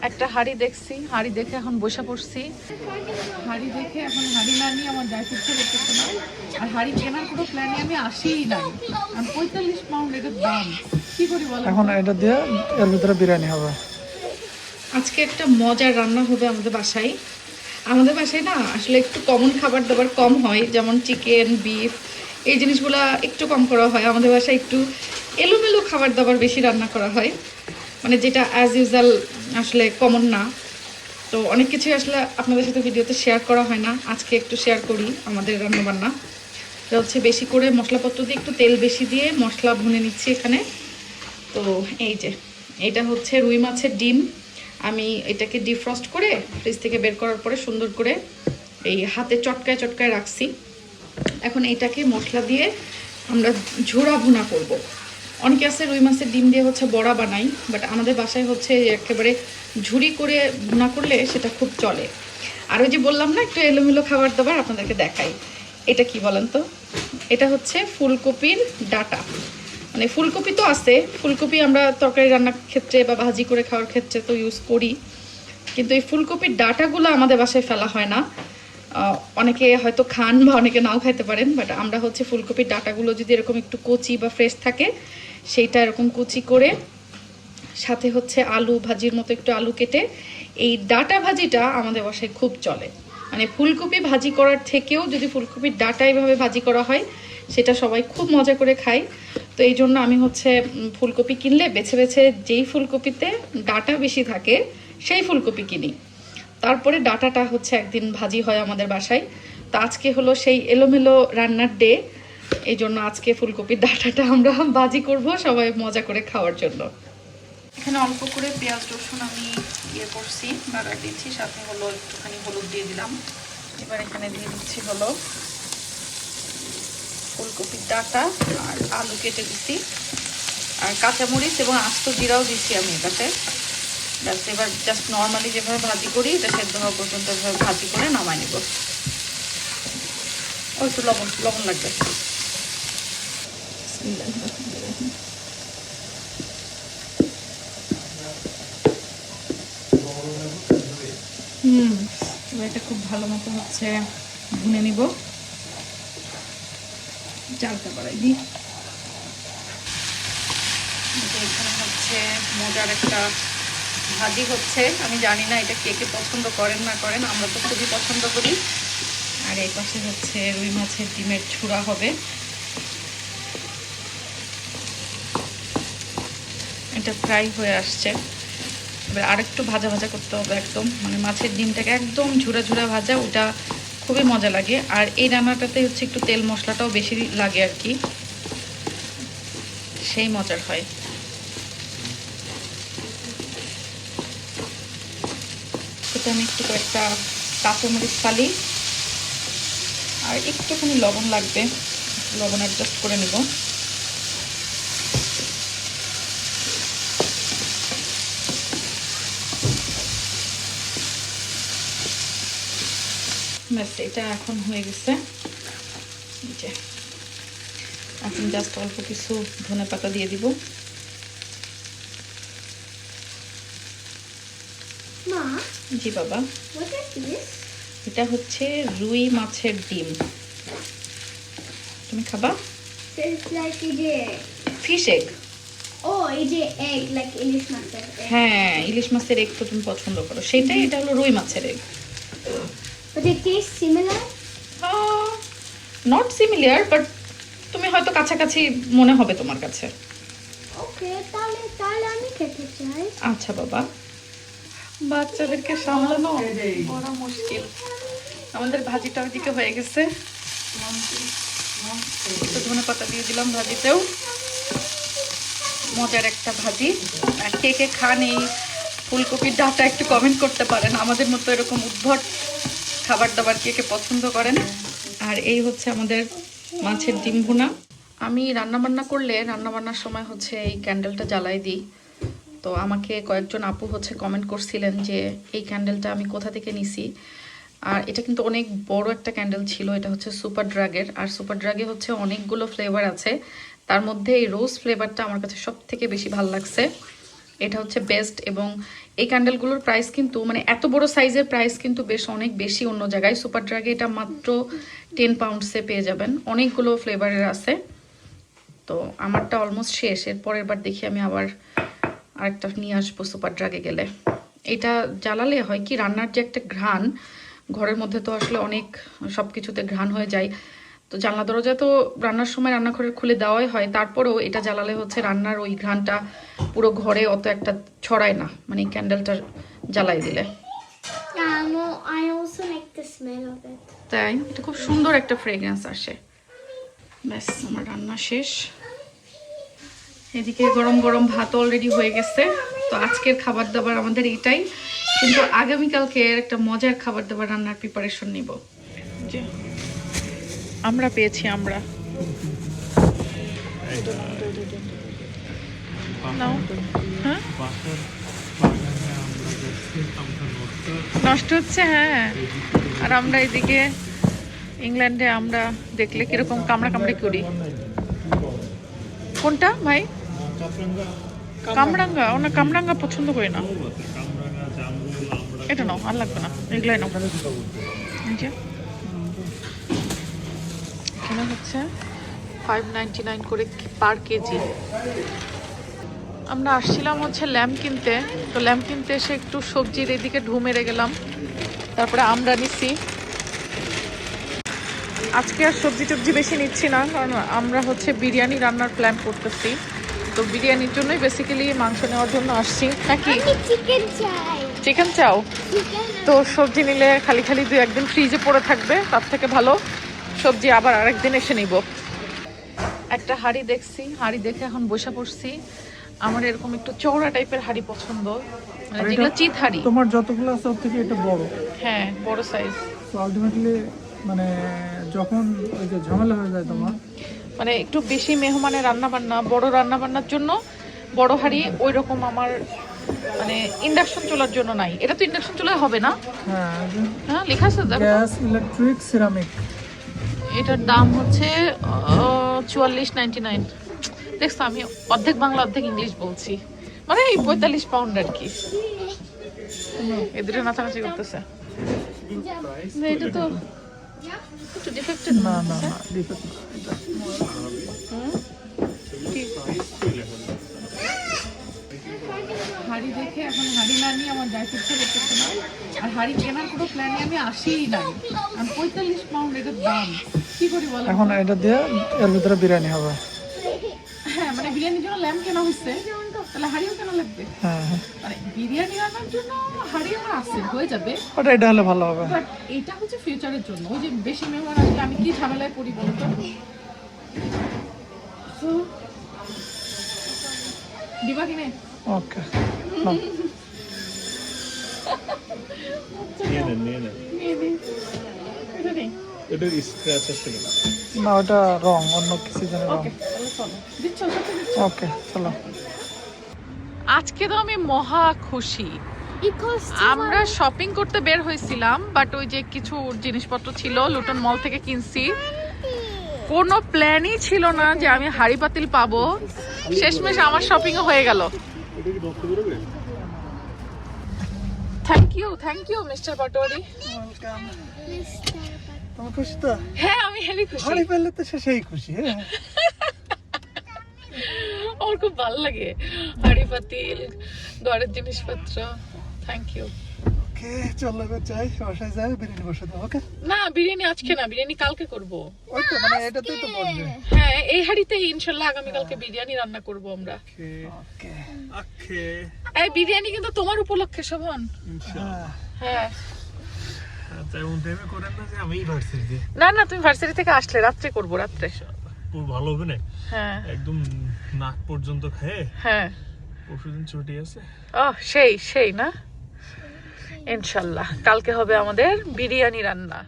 একটা হাড়ি দেখছি, হাড়ি দেখে এখন বসে পড়ছি। হাড়ি দেখে এখন হাড়ি না নিয়ে আমার যাইতে ইচ্ছে করতেছে না। আর হাড়ি কেনার কোনো প্ল্যানে আমি আসিই নাই। আর 45 পাউন্ড এটার দাম, কি করি বলো? এখন এটা দিয়ে এর ভিতরে বিরিয়ানি হবে। আজকে একটা মজার রান্না হবে আমাদের বাসায়। আমাদের বাসায় না আসলে একটু কমন খাবার দাবার কম হয়, যেমন চিকেন, বিফ, এই জিনিসগুলা একটু কম করা হয়। আমাদের বাসায় একটু এলোমেলো খাবার দাবার বেশি রান্না করা হয়, মানে যেটা অ্যাজ ইউজুয়াল আসলে কমন না। তো অনেক কিছুই আসলে আপনাদের সাথে ভিডিওতে শেয়ার করা হয় না। আজকে একটু শেয়ার করি আমাদের রান্নাবান্না। এটা হচ্ছে বেশি করে মশলাপত্র দিয়ে একটু তেল বেশি দিয়ে মশলা ভুনে নিচ্ছি এখানে। তো এই যে এটা হচ্ছে রুই মাছের ডিম। আমি এটাকে ডিফ্রস্ট করে ফ্রিজ থেকে বের করার পরে সুন্দর করে এই হাতে চটকায় চটকায় রাখছি। এখন এটাকে মশলা দিয়ে আমরা ঝোড়া ভুনা করব। অনেকে আছে রুই মাছের ডিম দিয়ে হচ্ছে বড়া বানাই, বাট আমাদের বাসায় হচ্ছে একেবারে ঝুরি করে ভুনা করলে সেটা খুব চলে। আর ওই যে বললাম না একটু এলোমেলো খাবার দাবার, আপনাদেরকে দেখাই। এটা কি বলেন তো? এটা হচ্ছে ফুলকপির ডাঁটা। মানে ফুলকপি তো আছে, ফুলকপি আমরা তরকারি রান্নার ক্ষেত্রে বা ভাজি করে খাওয়ার ক্ষেত্রে তো ইউজ করি, কিন্তু এই ফুলকপির ডাঁটাগুলো আমাদের বাসায় ফেলা হয় না। অনেকে হয়তো খান বা অনেকে নাও খাইতে পারেন, বাট আমরা হচ্ছে ফুলকপির ডাঁটাগুলো যদি এরকম একটু কচি বা ফ্রেশ থাকে সেইটা এরকম কুচি করে সাথে হচ্ছে আলু ভাজির মতো একটু আলু কেটে, এই ডাঁটা ভাজিটা আমাদের বাসায় খুব চলে। মানে ফুলকপি ভাজি করার থেকেও যদি ফুলকপির ডাঁটা এইভাবে ভাজি করা হয় সেটা সবাই খুব মজা করে খায়। তো এই জন্য আমি হচ্ছে ফুলকপি কিনলে বেছে বেছে যেই ফুলকপিতে ডাঁটা বেশি থাকে সেই ফুলকপি কিনি। তারপরে ডাঁটাটা হচ্ছে একদিন ভাজি হয় আমাদের বাসায়। তো আজকে হলো সেই এলোমেলো রান্নার ডে, এই জন্য আজকে ফুলকপির ডাঁটাটা আমরা ভাজি করব সবাই মজা করে খাওয়ার জন্য। এখানে অল্প করে পেঁয়াজ রসুন আমি করছি, বাগার দিচ্ছি, সাথে হলো একটুখানি হলুদ দিয়ে দিলাম। এবার এখানে দিয়ে দিচ্ছি হলো ফুলকপির ডাঁটা আর আলু কেটে দিচ্ছি, আর কাঁচামরিচ এবং আস্ত জিরাও দিচ্ছি আমি এটাতে। ব্যাস, এবার জাস্ট নর্মালি যেভাবে ভাজি করি এটা সেদ্ধ হওয়া পর্যন্ত এভাবে ভাজি করে নামাই নেব। ও একটু লবণ লবণ লাগবে। এটা খুব ভালো মতো হচ্ছে ভুনে নিব। চালটা বাড়াই দিই। এখানে হচ্ছে মজার একটা ভাজি হচ্ছে, আমি জানি না এটা কে কে পছন্দ করেন না করেন, আমরা তো খুবই পছন্দ করি। আর এই পাশে হচ্ছে রুই মাছের ডিমের ছুরা হবে। এটা ফ্রাই হয়ে আসছে, এবার আরেকটু ভাজা ভাজা করতে হবে একদম, মানে মাছের ডিমটাকে একদম ঝুরা ঝুরা ভাজা, ওটা খুবই মজা লাগে। আর এই রান্নাটাতে হচ্ছে একটু তেল মশলাটাও বেশি লাগে আর কি, সেই মজার হয়। সেটা আমি একটু কয়েকটা কাঁচামরিচ ফালি, আর একটুখানি লবণ লাগবে, লবণ অ্যাডজাস্ট করে নেব। ব্যাস, এটা এখন হয়ে গেছে। এখন জাস্ট অল্প কিছু ধনেপাতা দিয়ে দিব। মা, জি বাবা। what is this? এটা হচ্ছে রুই মাছের ডিম। তুমি খাবা? It's like a fish egg. oh, it's a egg like English master egg. হ্যাঁ, ইলিশ মাছের এগ তো তুমি পছন্দ করো, সেটাই। এটা হলো রুই মাছের egg. But it tastes similar. Not similar, but তুমি হয়তো কাছাকাছি মনে হবে তোমার কাছে। Okay, তাহলে আমি খেতে চাই। আচ্ছা বাবা, বাচ্চাদেরকে সামলানো বড় মুশকিল। আমাদের ভাজিটা ওইদিকে হয়ে গেছে, একটু ধনেপাতা দিয়ে দিলাম ভাজিতেও। মজার একটা ভাজি। আর কে কে খান এই ফুলকপির ডাঁটা একটু কমেন্ট করতে পারেন, আমাদের মতো এরকম উদ্ভট খাবার দাবার কে কে পছন্দ করেন। আর এই হচ্ছে আমাদের মাছের ডিম ভুনা। আমি রান্নাবান্না করলে রান্নাবান্নার সময় হচ্ছে এই ক্যান্ডেলটা জ্বালাই দিই। তো আমাকে কয়েকজন আপু হচ্ছে কমেন্ট করছিলেন যে এই ক্যান্ডেলটা আমি কোথা থেকে নিছি। আর এটা কিন্তু অনেক বড় একটা ক্যান্ডেল ছিল, এটা হচ্ছে সুপার ড্রাগের। আর সুপার ড্রাগে হচ্ছে অনেকগুলো ফ্লেভার আছে, তার মধ্যে এই রোজ ফ্লেভারটা আমার কাছে সব থেকে বেশি ভালো লাগছে। এটা হচ্ছে বেস্ট, এবং এই ক্যান্ডেলগুলোর প্রাইস কিন্তু মানে এত বড় সাইজের প্রাইস কিন্তু বেশ অনেক বেশি অন্য জায়গায়। সুপার ড্রাগে এটা মাত্র 10 পাউন্ডসে পেয়ে যাবেন, অনেকগুলো ফ্লেভারের আছে। তো আমারটা অলমোস্ট শেষ, এর পরের বার দেখি আমি আবার আরেকটা নিয়ে আসবো সুপার ড্রাগে গেলে। এটা জ্বালালে হয় কি, রান্নার যে একটা ঘ্রাণ, ঘরের মধ্যে তো আসলে অনেক সব কিছুতে ঘ্রাণ হয়ে যায়। তো জানলা দরজা তো রান্নার সময় রান্নাঘরে খুলে দেওয়াই হয়, তারপরেও এটা জ্বালালে হচ্ছে রান্নার ওই ঘ্রাণটা পুরো ঘরে অত একটা ছড়ায় না, মানে ক্যান্ডেলটা জ্বালাই দিলে। I also like the smell of it. তাই এটা খুব সুন্দর একটা ফ্রেগ্রেন্স আসে। ব্যাস আমার রান্না শেষ। এদিকে গরম গরম ভাত অলরেডি হয়ে গেছে। তো আজকের খাবার দাবার আমাদের এটাই, কিন্তু আগামীকালকে একটা মজার খাবার দাবার রান্নার প্রিপারেশন নিব। যে আমরা পেয়েছি, আমরা নাও। হ্যাঁ নষ্ট হচ্ছে, হ্যাঁ। আর আমরা এদিকে ইংল্যান্ডে আমরা দেখলে কিরকম কামড়া কামড়ি করি। কোনটা ভাই? কামরাঙ্গা? ওনা কামরাঙ্গা পছন্দ করি না। এটা নাও, আর লাগবে না, এগুলাই নাও। এখানে হচ্ছে 5.99 করে পার কেজি। আমরা আসছিলাম হচ্ছে ল্যাম্প কিনতে, তো ল্যাম্প কিনতে এসে একটু সবজির এদিকে ঢু মেরে গেলাম, তারপরে আমরা নিচ্ছি। আজকে আর সবজি টবজি বেশি নিচ্ছি না, কারণ আমরা হচ্ছে বিরিয়ানি রান্নার প্ল্যান করতেছি। তো বিরিয়ানির জন্যই বেসিক্যালি মাংস নেওয়ার জন্য আসছি নাকি। আমি চিকেন চাই। চিকেন চাও? তো সবজি নিলে খালি খালি 2-1 দিন ফ্রিজে পড়ে থাকবে, তার থেকে ভালো সবজি আবার আরেকদিন এসে নিব। একটা হাঁড়ি দেখছি, হাঁড়ি দেখে এখন বসে পড়ছি। আমার এরকম একটু চওড়া টাইপের হাঁড়ি পছন্দ, মানে যেগুলো চিত হাঁড়ি। তোমার যতগুলো আছে ওর থেকে এটা বড়। হ্যাঁ, বড় সাইজ। তো আলটিমেটলি মানে যখন ওই যে ঝামেলা হয়ে যায় তোমার, মানে একটু বেশি মেহমানের রান্না বান্না, বড় রান্না বান্নার জন্য বড় হাঁড়ি। ওই রকম আমার মানে ইন্ডাকশন চুলার জন্য নাই। এটা তো ইন্ডাকশন চুলায় হবে না? হ্যাঁ লেখা আছে গ্যাস, ইলেকট্রিক, সিরামিক। এটার দাম হচ্ছে 44.99। দেখছো আমি অর্ধেক বাংলা অর্ধেক ইংলিশ বলছি, মানে এই 45 পাউন্ড আর কি। এদের নাচানাচি করতেছে। এটা তো একটু ডিফেক্টেড। না না না, ডিফেক্ট না এটা। হাড়ি দেখে এখন হাড়ি না নিয়ে আমার যাইতে ইচ্ছে করতেছে না, আর হাড়ি কেনার কোনো প্ল্যানে আমি আসিই নাই। আর 45 পাউন্ড এটার দাম, কি করি বলো? এখন এটা দিয়ে এর ভিতরে বিরিয়ানি হবে। হ্যাঁ, মানে বিরিয়ানির জন্য ল্যাম্প কেনা হয়েছে, তাহলে হাড়িও কেনা লাগবে। হ্যাঁ হ্যাঁ, মানে বিরিয়ানি রান্নার জন্য হাড়ি আমার আছে, হয়ে যাবে। ওটা এটা হলে ভালো হবে। বাট এটা হচ্ছে ফিউচারের জন্য, ওই যে বেশি মেহমান আসলে আমি কি ঝামেলায় পড়ি বলতো। So, দিবা কিনে? ওকে, নিয়ে নেন। নিয়ে নিই। এটা নেই। এটার স্ক্র্যাচ আছে কিনা? না ওটা রং, অন্য কিছু জানি রং। ওকে, তাহলে চলো। দিচ্ছ, সত্যি দিচ্ছ? ওকে চলো। আজকে তো আমি মহা খুশি। Because আমরা শপিং করতে বের হয়েছিলাম, বাট ওই যে কিছু জিনিসপত্র ছিল লুটন মল থেকে কিনছি। কোনো প্ল্যানই ছিল না যে আমি হাড়ি পাতিল পাবো। শেষমেশ আমার শপিংও হয়ে গেল। এটা কি নষ্ট করবে? Thank you mister Patwari. তোমার খুশি তো? হ্যাঁ, আমি হেভি খুশি। হাড়ি পেলে তো সে সেই খুশি। হ্যাঁ, আমার খুব ভালো লাগে হাড়ি পাতিল, ঘরের জিনিসপত্র। Thank you. ওকে চলো এবার যাই, বাসায় যাই, বিরিয়ানি বসে দাও। ওকে না, বিরিয়ানি আজকে না, বিরিয়ানি কালকে করব। ওই তো মানে এটাতেই তো বলবে। হ্যাঁ, এই হাড়িতেই ইনশাল্লাহ আগামীকালকে বিরিয়ানি রান্না করব আমরা। ওকে ওকে। এই বিরিয়ানি কিন্তু তোমার উপলক্ষে শোভন। হ্যাঁ। আচ্ছা, এমন টাইমে করেন না যে আমিই ভার্সিটিতে। না না, তুমি ভার্সিটি থেকে আসলে রাত্রে করব, রাত্রে। পুরো ভালো হবে না? হ্যাঁ একদম নাক পর্যন্ত খেয়ে। হ্যাঁ। পরশুদিন ছুটি আছে। সেই না, ইনশাল্লাহ কালকে হবে আমাদের বিরিয়ানি রান্না।